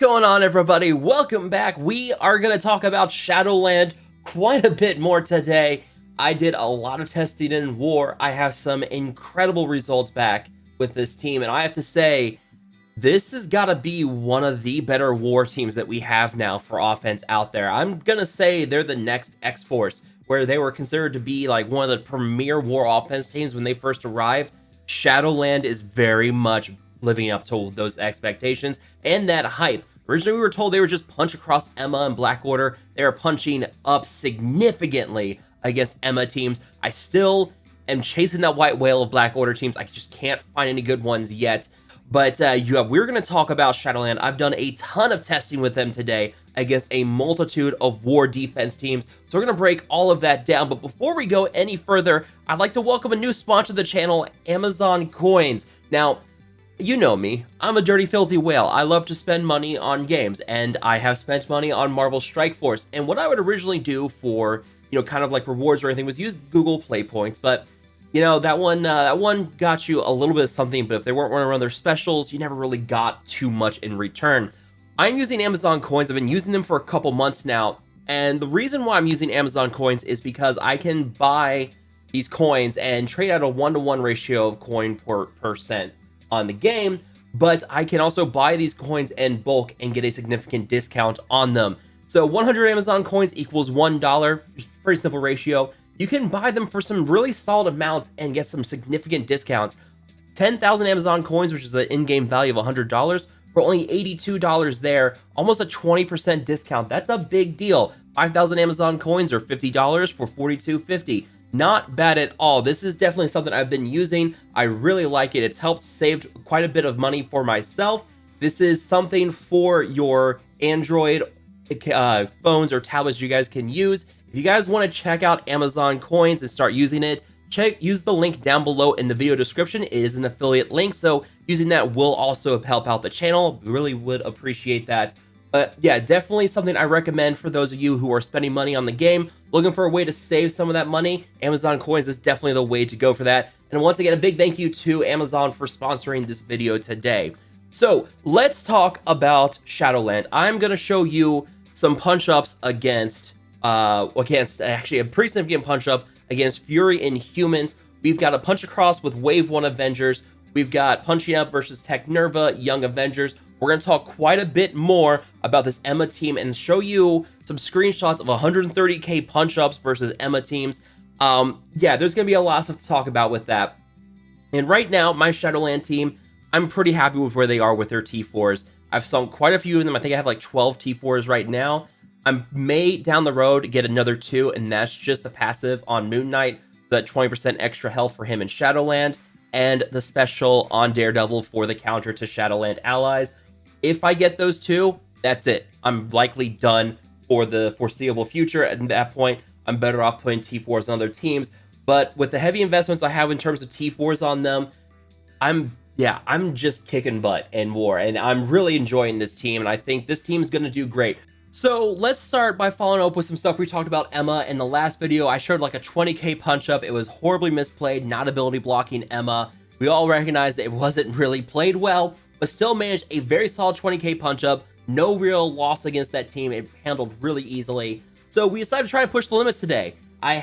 going on, everybody? Welcome back. We are going to talk about Shadowland quite a bit more today. I did a lot of testing in War. I have some incredible results back with this team, and I have to say, this has got to be one of the better War teams that we have now for offense out there. I'm going to say they're the next X-Force, where they were considered to be like one of the premier War offense teams when they first arrived. Shadowland is very much living up to those expectations and that hype. Originally, we were told they were just punch across Emma and Blackwater. They are punching up significantly against Emma teams. I still am chasing that white whale of Blackwater teams. I just can't find any good ones yet. But we're going to talk about Shadowland. I've done a ton of testing with them today against a multitude of War defense teams. So we're going to break all of that down. But before we go any further, I'd like to welcome a new sponsor to the channel, Amazon Coins. Now, you know me, I'm a dirty, filthy whale. I love to spend money on games, and I have spent money on Marvel Strike Force. And what I would originally do for, kind of like rewards or anything was use Google Play Points, but that one got you a little bit of something, but if they weren't running their specials, you never really got too much in return. I'm using Amazon Coins. I've been using them for a couple months now, and the reason why I'm using Amazon Coins is because I can buy these coins and trade out a 1-to-1 ratio of coin per percent on the game, but I can also buy these coins in bulk and get a significant discount on them. So 100 Amazon coins equals $1, pretty simple ratio. You can buy them for some really solid amounts and get some significant discounts. 10,000 Amazon coins, which is the in-game value of $100, for only $82 there, almost a 20% discount. That's a big deal. 5,000 Amazon coins or $50 for $42.50. Not bad at all. This is definitely something I've been using. I really like it. It's helped save quite a bit of money for myself. This is something for your Android phones or tablets you guys can use. If you guys want to check out Amazon Coins and start using it, use the link down below in the video description. It is an affiliate link, so using that will also help out the channel. Really would appreciate that. But yeah, definitely something I recommend for those of you who are spending money on the game, looking for a way to save some of that money. Amazon Coins is definitely the way to go for that. And once again, a big thank you to Amazon for sponsoring this video today. So let's talk about Shadowland. I'm going to show you some punch-ups against actually a pretty significant punch-up against Fury and Humans. We've got a punch across with Wave 1 Avengers. We've got punching up versus Technerva, Young Avengers. We're going to talk quite a bit more about this Emma team and show you some screenshots of 130k punch-ups versus Emma teams. Yeah, there's going to be a lot of stuff to talk about with that. And right now, my Shadowland team, I'm pretty happy with where they are with their T4s. I've sunk quite a few of them. I think I have like 12 T4s right now. I may, down the road, get another 2, and that's just the passive on Moon Knight, the 20% extra health for him in Shadowland, and the special on Daredevil for the counter to Shadowland allies. If I get those 2, that's it. I'm likely done for the foreseeable future. At that point, I'm better off putting T4s on other teams. But with the heavy investments I have in terms of T4s on them, I'm just kicking butt in War, and I'm really enjoying this team, and I think this team's going to do great. So let's start by following up with some stuff we talked about Emma. In the last video, I showed like a 20k punch-up. It was horribly misplayed, not ability blocking Emma. We all recognized that it wasn't really played well, but still managed a very solid 20k punch-up. No real loss against that team. It handled really easily. So we decided to try and push the limits today. I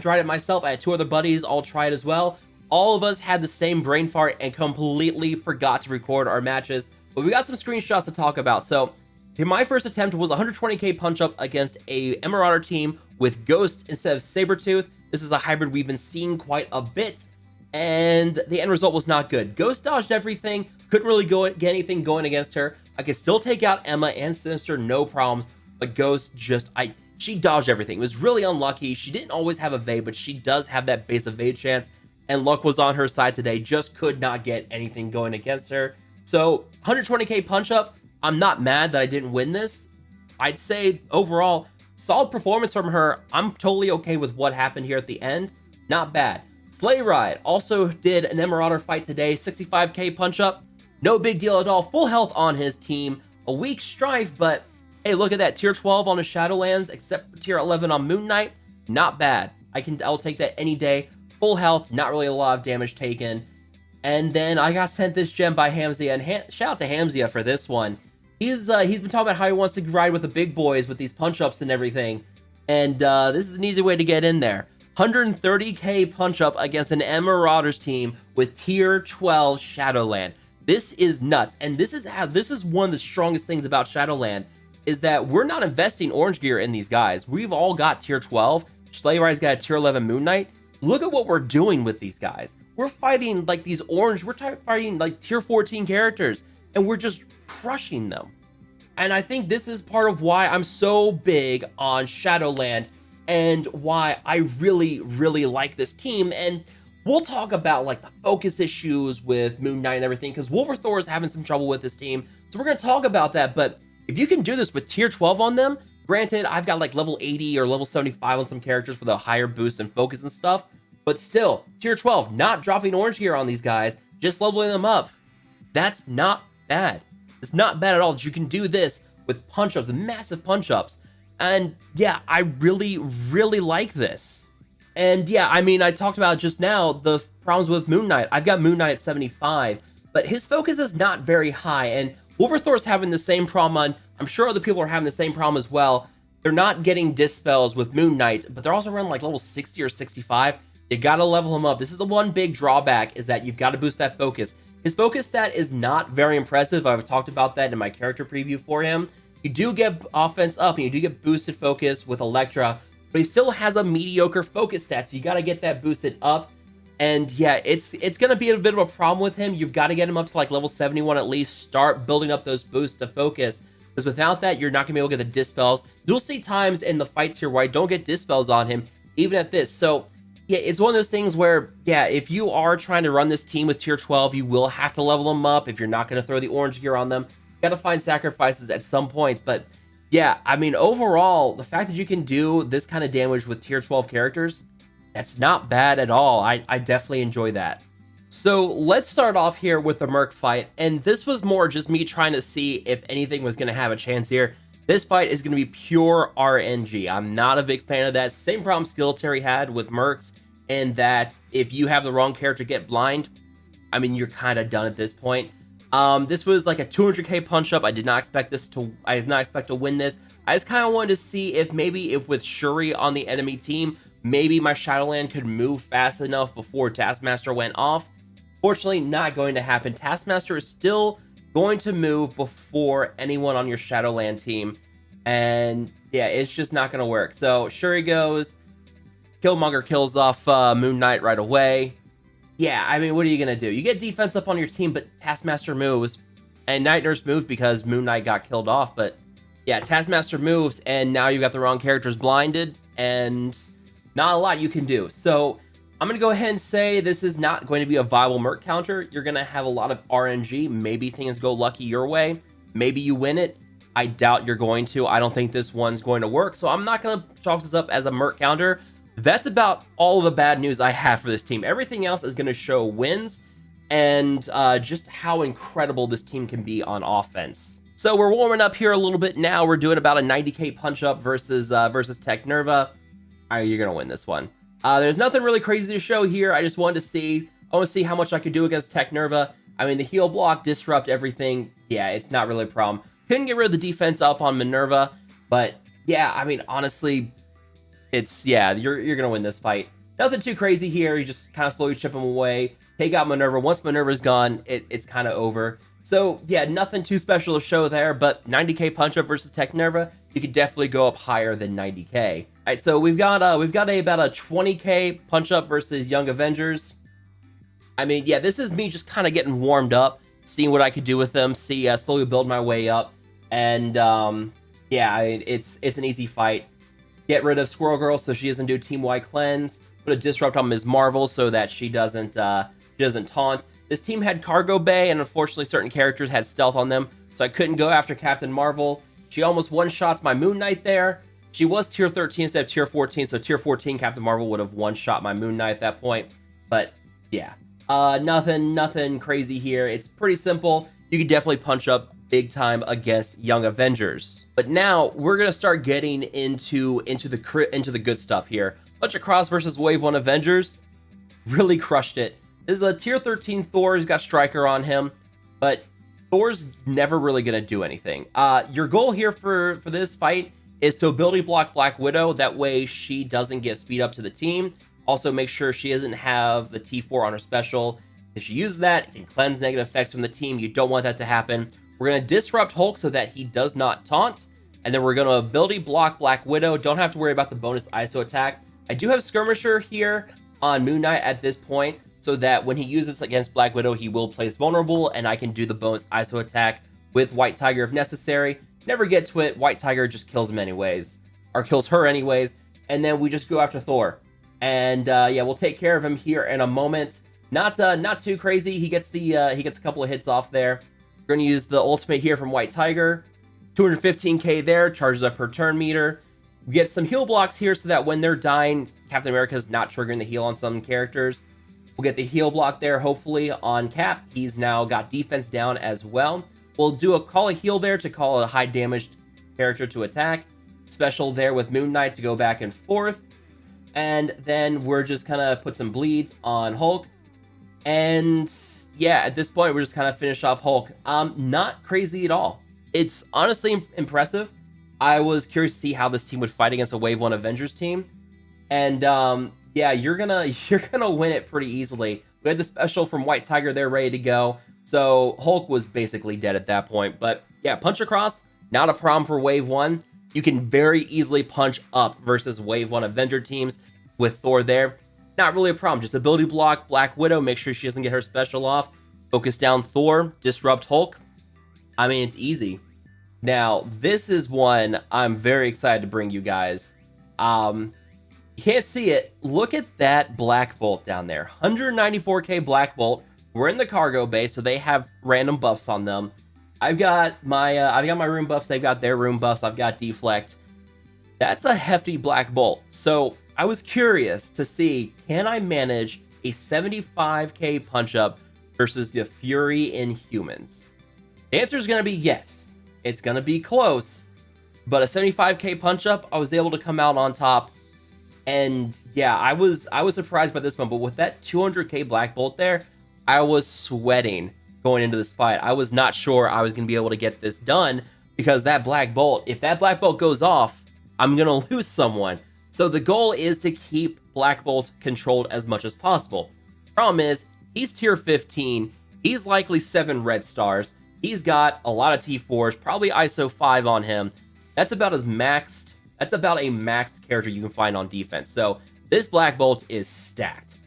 tried it myself. I had 2 other buddies all try it as well. All of us had the same brain fart and completely forgot to record our matches. But we got some screenshots to talk about. So my first attempt was 120k punch-up against a Marauder team with Ghost instead of Sabretooth. This is a hybrid we've been seeing quite a bit, and the end result was not good. Ghost dodged everything, couldn't really get anything going against her. I could still take out Emma and Sinister, no problems, but Ghost she dodged everything. It was really unlucky. She didn't always have evade, but she does have that base evade chance, and luck was on her side today. Just could not get anything going against her. So 120k punch-up. I'm not mad that I didn't win this. I'd say overall, solid performance from her. I'm totally okay with what happened here at the end. Not bad. Sleigh Ride also did an Marauder fight today. 65k punch-up. No big deal at all. Full health on his team. A weak Strife, but hey, look at that. Tier 12 on his Shadowlands, except for tier 11 on Moon Knight. Not bad. I'll take that any day. Full health, not really a lot of damage taken. And then I got sent this gem by Hamzia, and shout out to Hamzia for this one. He's been talking about how he wants to ride with the big boys with these punch-ups and everything. And this is an easy way to get in there. 130k punch-up against an M Marauders team with tier 12 Shadowland. This is nuts. And this is one of the strongest things about Shadowland, is that we're not investing orange gear in these guys. We've all got tier 12. Slayeri's got a tier 11 Moon Knight. Look at what we're doing with these guys. We're fighting like these orange, fighting like tier 14 characters, and we're just crushing them. And I think this is part of why I'm so big on Shadowland and why I really, really like this team. And we'll talk about like the focus issues with Moon Knight and everything, because Wolverthor is having some trouble with this team. So we're going to talk about that. But if you can do this with tier 12 on them, granted, I've got like level 80 or level 75 on some characters with a higher boost and focus and stuff. But still, tier 12, not dropping orange gear on these guys, just leveling them up. That's not bad. It's not bad at all that you can do this with punch-ups, massive punch-ups. And yeah, I really, really like this. And yeah, I mean, I talked about just now the problems with Moon Knight. I've got Moon Knight at 75, but his focus is not very high. And Wolverthor's having the same problem. I'm sure other people are having the same problem as well. They're not getting dispels with Moon Knight, but they're also running like level 60 or 65. You gotta level him up. This is the one big drawback, is that you've got to boost that focus. His focus stat is not very impressive. I've talked about that in my character preview for him. You do get offense up and you do get boosted focus with Electra, but he still has a mediocre focus stat, so you got to get that boosted up. And yeah, it's going to be a bit of a problem with him. You've got to get him up to like level 71 at least, start building up those boosts to focus, because without that, you're not going to be able to get the dispels. You'll see times in the fights here where I don't get dispels on him, even at this. So yeah, it's one of those things where, yeah, if you are trying to run this team with tier 12, you will have to level them up if you're not going to throw the orange gear on them. You got to find sacrifices at some points. But yeah, I mean, overall, the fact that you can do this kind of damage with tier 12 characters, that's not bad at all. I definitely enjoy that. So let's start off here with the Merc Fight. And this was more just me trying to see if anything was going to have a chance here. This fight is going to be pure RNG. I'm not a big fan of that. Same problem Skeleton had with Mercs, and that if you have the wrong character get blind, I mean, you're kind of done at this point. This was like a 200k punch up. I did not expect to win this. I just kind of wanted to see if with Shuri on the enemy team, maybe my Shadowland could move fast enough before Taskmaster went off. Fortunately, not going to happen. Taskmaster is still going to move before anyone on your Shadowland team, and yeah, it's just not going to work. So Shuri goes, Killmonger kills off Moon Knight right away. Yeah, I mean, what are you going to do? You get defense up on your team, but Taskmaster moves, and Night Nurse moved because Moon Knight got killed off. But yeah, Taskmaster moves, and now you got the wrong characters blinded, and not a lot you can do. So I'm going to go ahead and say this is not going to be a viable Merc counter. You're going to have a lot of RNG. Maybe things go lucky your way. Maybe you win it. I doubt you're going to. I don't think this one's going to work. So I'm not going to chalk this up as a Merc counter. That's about all of the bad news I have for this team. Everything else is going to show wins and just how incredible this team can be on offense. So we're warming up here a little bit now. We're doing about a 90k punch up versus Technerva. All right, you're going to win this one. There's nothing really crazy to show here. I just wanted to see, how much I could do against Technerva. I mean, the heal block, disrupt, everything. Yeah, it's not really a problem. Couldn't get rid of the defense up on Minerva, but yeah, I mean, honestly, you're going to win this fight. Nothing too crazy here. You just kind of slowly chip him away, take out Minerva. Once Minerva's gone, it's kind of over. So yeah, nothing too special to show there, but 90k punch up versus Technerva, you could definitely go up higher than 90k. All right, so we've got about a 20k punch up versus Young Avengers. I mean, yeah, this is me just kind of getting warmed up, seeing what I could do with them, slowly build my way up, and yeah, it's an easy fight. Get rid of Squirrel Girl so she doesn't do team-wide cleanse. Put a disrupt on Ms. Marvel so that she doesn't taunt. This team had Cargo Bay, and unfortunately certain characters had stealth on them, so I couldn't go after Captain Marvel. She almost one-shots my Moon Knight there. She was tier 13 instead of tier 14, so tier 14 Captain Marvel would have one-shot my Moon Knight at that point. But yeah, nothing crazy here. It's pretty simple. You could definitely punch up big time against Young Avengers. But now we're gonna start getting into the good stuff here. Bunch of Cross versus Wave 1 Avengers. Really crushed it. This is a tier 13 Thor. He's got Striker on him. But Thor's never really going to do anything. Your goal here for this fight is to ability block Black Widow. That way she doesn't get speed up to the team. Also, make sure she doesn't have the T4 on her special. If she uses that, it can cleanse negative effects from the team. You don't want that to happen. We're going to disrupt Hulk so that he does not taunt. And then we're going to ability block Black Widow. Don't have to worry about the bonus ISO attack. I do have Skirmisher here on Moon Knight at this point, so that when he uses against Black Widow, he will place vulnerable, and I can do the bonus ISO attack with White Tiger if necessary. Never get to it. White Tiger just kills him anyways, or kills her anyways. And then we just go after Thor. And yeah, we'll take care of him here in a moment. Not too crazy. He gets a couple of hits off there. We're going to use the ultimate here from White Tiger. 215k there, charges up her turn meter. We get some heal blocks here so that when they're dying, Captain America's not triggering the heal on some characters. We'll get the heal block there, hopefully, on Cap. He's now got defense down as well. We'll do a call a heal there to call a high damaged character to attack. Special there with Moon Knight to go back and forth. And then we're just kind of put some bleeds on Hulk. And yeah, at this point, we're just kind of finish off Hulk. Not crazy at all. It's honestly impressive. I was curious to see how this team would fight against a Wave 1 Avengers team. And yeah, you're gonna win it pretty easily. We had the special from White Tiger there ready to go. So Hulk was basically dead at that point. But yeah, punch across, not a problem for Wave 1. You can very easily punch up versus Wave 1 Avenger teams with Thor there. Not really a problem. Just ability block Black Widow, make sure she doesn't get her special off. Focus down Thor, disrupt Hulk. I mean, it's easy. Now, this is one I'm very excited to bring you guys. You can't see it. Look at that Black Bolt down there. 194k Black Bolt. We're in the cargo bay, so they have random buffs on them. I've got my room buffs. They've got their room buffs. I've got deflect. That's a hefty Black Bolt. So I was curious to see, can I manage a 75k punch up versus the Fury Inhumans? The answer is going to be yes. It's going to be close, but a 75k punch up, I was able to come out on top. And yeah, I was surprised by this one, but with that 200k Black Bolt there, I was sweating going into this fight. I was not sure I was going to be able to get this done because that Black Bolt, if that Black Bolt goes off, I'm going to lose someone. So the goal is to keep Black Bolt controlled as much as possible. Problem is, he's tier 15. He's likely 7 red stars. He's got a lot of T4s, probably ISO 5 on him. That's about a maxed character you can find on defense. So this Black Bolt is stacked.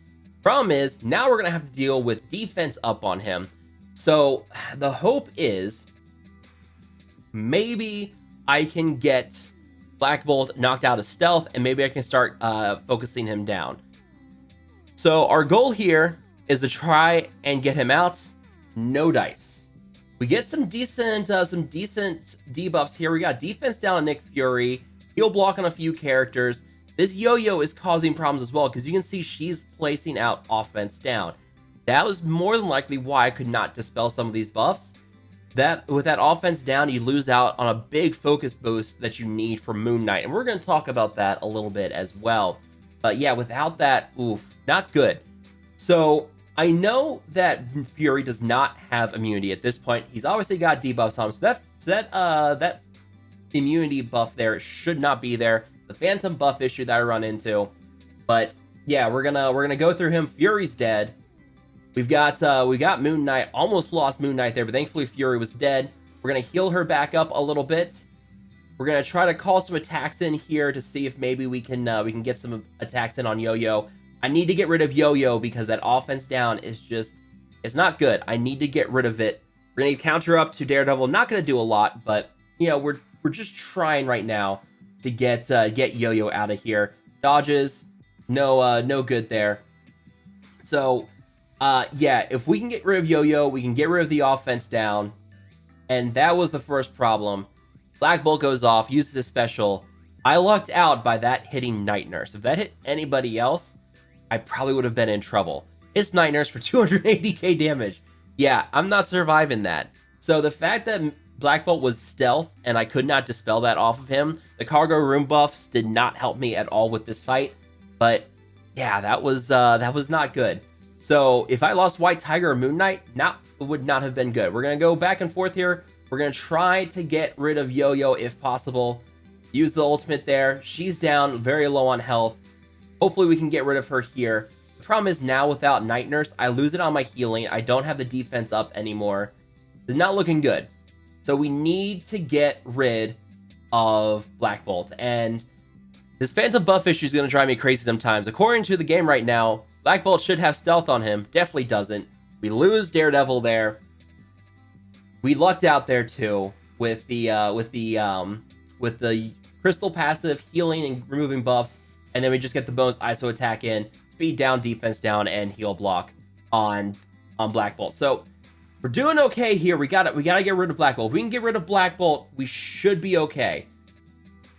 Problem is, now we're going to have to deal with defense up on him. So the hope is maybe I can get Black Bolt knocked out of stealth and maybe I can start focusing him down. So our goal here is to try and get him out. No dice. We get some decent debuffs here. We got defense down on Nick Fury, heal block on a few characters. This Yo-Yo is causing problems as well because you can see she's placing out offense down. That was more than likely why I could not dispel some of these buffs. That with that offense down, you lose out on a big focus boost that you need for Moon Knight, and we're going to talk about that a little bit as well. But yeah, without that, oof, not good. So I know that Fury does not have immunity at this point. He's obviously got debuffs on him, so that immunity buff there should not be there. The phantom buff issue that I run into, but yeah, we're gonna go through him. Fury's dead. We got Moon Knight. Almost lost Moon Knight there, but thankfully Fury was dead. We're gonna heal her back up a little bit. We're gonna try to call some attacks in here to see if maybe we can get some attacks in on Yo-Yo. I need to get rid of Yo-Yo because that offense down is just, it's not good. I need to get rid of it. We're gonna counter up to Daredevil. Not gonna do a lot, but you know, we're just trying right now to get Yo-Yo out of here. Dodges, no good there. So yeah, if we can get rid of Yo-Yo, we can get rid of the offense down. And that was the first problem. Black Bolt goes off, uses a special. I lucked out by that hitting Night Nurse. If that hit anybody else, I probably would have been in trouble. It's Night Nurse for 280k damage. Yeah, I'm not surviving that. So the fact that Black Bolt was stealth and I could not dispel that off of him, the cargo room buffs did not help me at all with this fight. But yeah, that was not good. So if I lost White Tiger or Moon Knight, it would not have been good. We're going to go back and forth here. We're going to try to get rid of Yo-Yo if possible. Use the ultimate there. She's down, very low on health. Hopefully we can get rid of her here. The problem is now without Night Nurse, I lose it on my healing. I don't have the defense up anymore. It's not looking good. So we need to get rid of Black Bolt. And this Phantom buff issue is going to drive me crazy sometimes. According to the game right now, Black Bolt should have stealth on him. Definitely doesn't. We lose Daredevil there. We lucked out there too with the crystal passive, healing and removing buffs, and then we just get the bonus ISO attack in, speed down, defense down, and heal block on Black Bolt. So we're doing okay here. We gotta get rid of Black Bolt. If we can get rid of Black Bolt, we should be okay.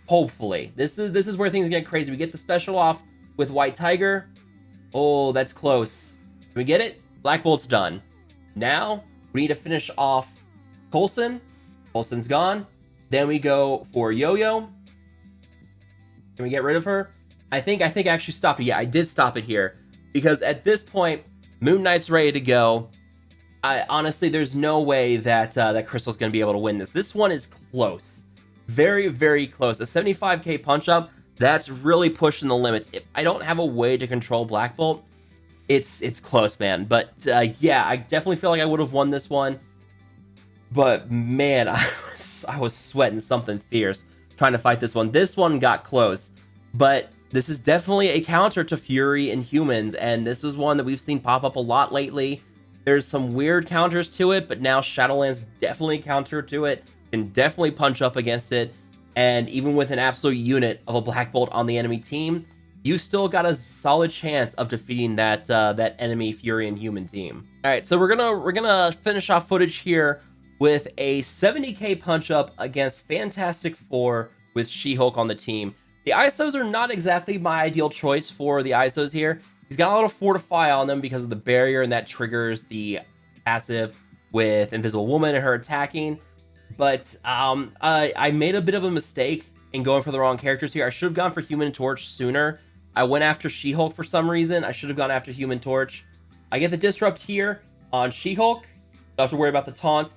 Hopefully. This is where things get crazy. We get the special off with White Tiger. Oh, that's close. Can we get it? Black Bolt's done. Now we need to finish off Coulson. Coulson's gone. Then we go for Yo-Yo. Can we get rid of her? I think I actually stopped it. Yeah, I did stop it here. Because at this point, Moon Knight's ready to go. Honestly, there's no way that that Crystal's going to be able to win this. This one is close. Very, very close. A 75k punch up, that's really pushing the limits. If I don't have a way to control Black Bolt, it's close, man. But yeah, I definitely feel like I would have won this one. But man, I was sweating something fierce trying to fight this one. This one got close, but this is definitely a counter to Fury and Humans, and this is one that we've seen pop up a lot lately. There's some weird counters to it, but now Shadowland's definitely counter to it, can definitely punch up against it, and even with an absolute unit of a Black Bolt on the enemy team, you still got a solid chance of defeating that that enemy Fury and Human team. All right, so we're gonna finish off footage here with a 70k punch up against Fantastic Four with She-Hulk on the team. The ISOs are not exactly my ideal choice for the ISOs here. He's got a little Fortify on them because of the barrier, and that triggers the passive with Invisible Woman and her attacking. But I made a bit of a mistake in going for the wrong characters here. I should have gone for Human Torch sooner. I went after She-Hulk for some reason. I should have gone after Human Torch. I get the Disrupt here on She-Hulk. Don't have to worry about the taunt.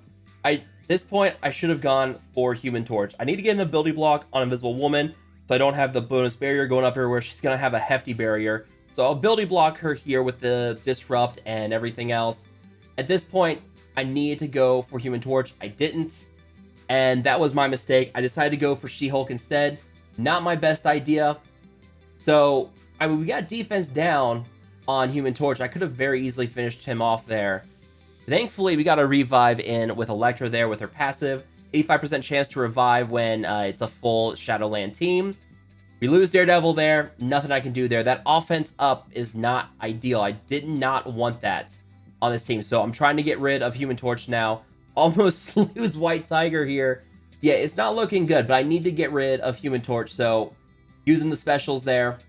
At this point, I should have gone for Human Torch. I need to get an ability block on Invisible Woman, so I don't have the bonus barrier going up here where she's going to have a hefty barrier. So I'll ability block her here with the Disrupt and everything else. At this point, I needed to go for Human Torch. I didn't, and that was my mistake. I decided to go for She-Hulk instead. Not my best idea. So, I mean, we got defense down on Human Torch. I could have very easily finished him off there. Thankfully, we got a revive in with Elektra there with her passive. 85% chance to revive when it's a full Shadowland team. We lose Daredevil there. Nothing I can do there. That offense up is not ideal. I did not want that on this team. So I'm trying to get rid of Human Torch now. Almost lose White Tiger here. Yeah, it's not looking good, but I need to get rid of Human Torch. So using the specials there,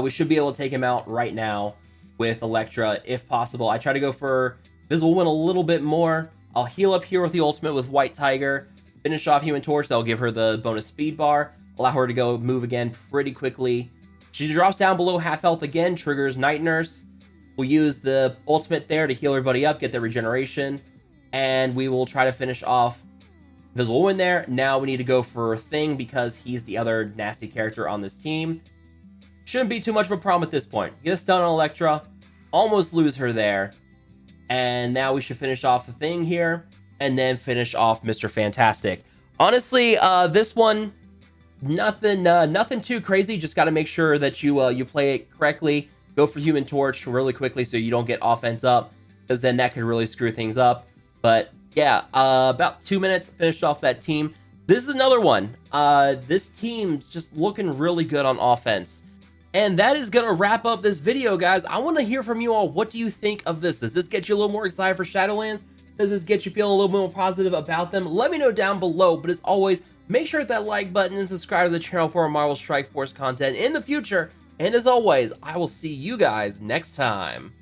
we should be able to take him out right now with Elektra, if possible. I try to go for Visible Woman a little bit more. I'll heal up here with the ultimate with White Tiger. Finish off Human Torch. That'll give her the bonus speed bar. Allow her to go move again pretty quickly. She drops down below half health again. Triggers Night Nurse. We'll use the ultimate there to heal everybody up, get their regeneration. And we will try to finish off Visible Woman there. Now we need to go for Thing because he's the other nasty character on this team. Shouldn't be too much of a problem at this point. Get a stun on Elektra. Almost lose her there. And now we should finish off the Thing here. And then finish off Mr. Fantastic. Honestly, this one, nothing too crazy. Just got to make sure that you play it correctly. Go for Human Torch really quickly so you don't get offense up, because then that could really screw things up. But yeah, about 2 minutes, finished off that team. This is another one. This team's just looking really good on offense. And that is going to wrap up this video, guys. I want to hear from you all. What do you think of this? Does this get you a little more excited for Shadowlands? Does this get you feeling a little bit more positive about them? Let me know down below. But as always, make sure to hit that like button and subscribe to the channel for more Marvel Strike Force content in the future. And as always, I will see you guys next time.